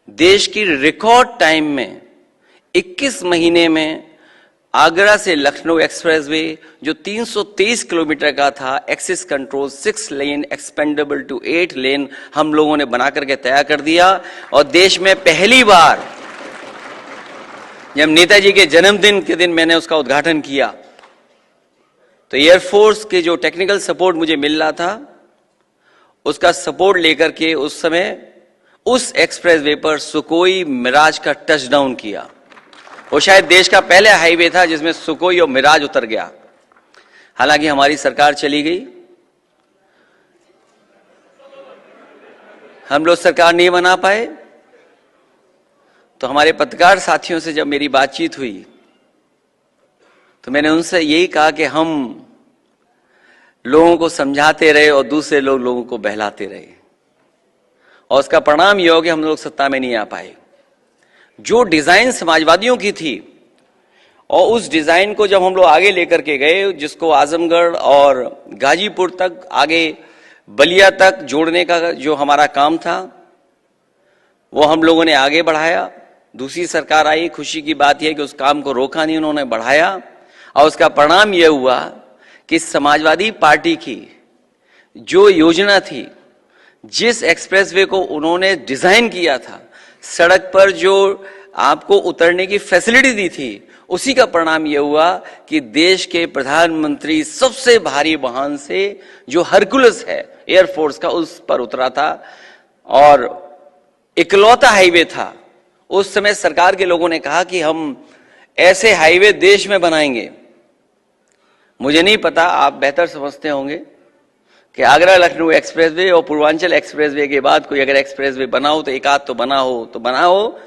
देश की record time में 21 महीने में आगरा से लखनऊ एक्सप्रेसवे जो 323 किलोमीटर का था, access control 6 lane expandable to 8 lane हम लोगों ने बना करके तैयार कर दिया। और देश में पहली बार जब नेताजी के जन्मदिन के दिन मैंने उसका उद्घाटन किया तो एयरफोर्स के जो टेक्निकल सपोर्ट मुझे मिल रहा था उसका सपोर्ट लेकर के उस समय उस एक्सप्रेसवे पर सुकोई मिराज का टचडाउन किया। वो शायद देश का पहला हाईवे था जिसमें सुकोई और मिराज उतर गया। हालांकि हमारी सरकार चली गई, हम लोग सरकार नहीं बना पाए। तो हमारे पत्रकार साथियों से जब मेरी बातचीत हुई तो मैंने उनसे यही कहा कि हम लोगों को समझाते रहे और दूसरे लोगों को बहलाते रहे, और उसका परिणाम यह हो कि हम लोग सत्ता में नहीं आ पाए। जो डिजाइन समाजवादियों की थी और उस डिजाइन को जब हम लोग आगे लेकर के गए, जिसको आजमगढ़ और गाजीपुर तक, आगे बलिया तक जोड़ने का जो हमारा काम था वो हम लोगों ने आगे बढ़ाया। दूसरी सरकार आई, खुशी की बात यह कि उस काम को रोका नहीं, उन्होंने बढ़ाया। और उसका परिणाम यह हुआ कि समाजवादी पार्टी की जो योजना थी, जिस एक्सप्रेसवे को उन्होंने डिजाइन किया था, सड़क पर जो आपको उतरने की फैसिलिटी दी थी, उसी का परिणाम यह हुआ कि देश के प्रधानमंत्री सबसे भारी वाहन से जो हरकुलस है एयरफोर्स का, उस पर उतरा था और इकलौता हाईवे था। उस समय सरकार के लोगों ने कहा कि हम ऐसे हाईवे देश में बनाएंगे। मुझे नहीं पता, आप बेहतर समझते होंगे कि आगरा लखनऊ एक्सप्रेसवे और पूर्वांचल एक्सप्रेसवे के बाद कोई अगर एक्सप्रेसवे बनाओ तो एक आध तो बनाओ,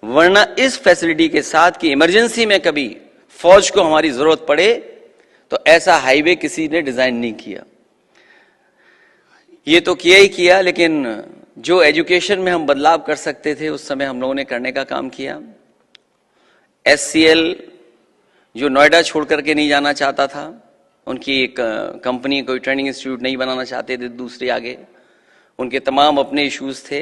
वरना इस फैसिलिटी के साथ कि इमरजेंसी में कभी फौज को हमारी जरूरत पड़े तो ऐसा हाईवे किसी ने डिजाइन नहीं किया। ये तो किया ही किया, लेकिन जो एजुकेशन में हम बदलाव कर सकते थे उस समय हम लोगों ने करने का काम किया। SCL जो नोएडा छोड़ करके नहीं जाना चाहता था, उनकी एक कंपनी, कोई ट्रेनिंग इंस्टीट्यूट नहीं बनाना चाहते थे दूसरे आगे, उनके तमाम अपने इश्यूज थे।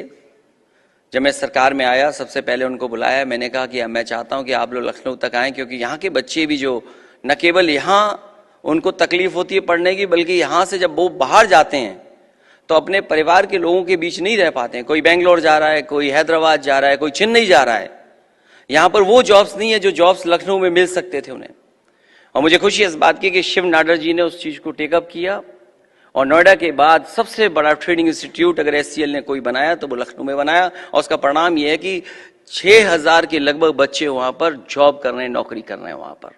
जब मैं सरकार में आया सबसे पहले उनको बुलाया, मैंने कहा कि मैं चाहता हूं कि आप लोग लखनऊ तक आएं, क्योंकि यहाँ के बच्चे भी जो न केवल यहाँ उनको तकलीफ होती है पढ़ने की, बल्कि यहाँ से जब वो बाहर जाते हैं तो अपने परिवार के लोगों के बीच नहीं रह पाते हैं। कोई बेंगलोर जा रहा है, कोई हैदराबाद जा रहा है, कोई चेन्नई जा रहा है। यहाँ पर वो जॉब्स नहीं है जो जॉब्स लखनऊ में मिल सकते थे उन्हें। और मुझे खुशी इस बात की कि शिव नाडर जी ने उस चीज को टेकअप किया और नोएडा के बाद सबसे बड़ा ट्रेनिंग इंस्टीट्यूट अगर SCL ने कोई बनाया तो वो लखनऊ में बनाया। और उसका परिणाम यह है कि 6000 के लगभग बच्चे वहां पर जॉब कर रहे हैं, नौकरी कर रहे हैं वहां पर।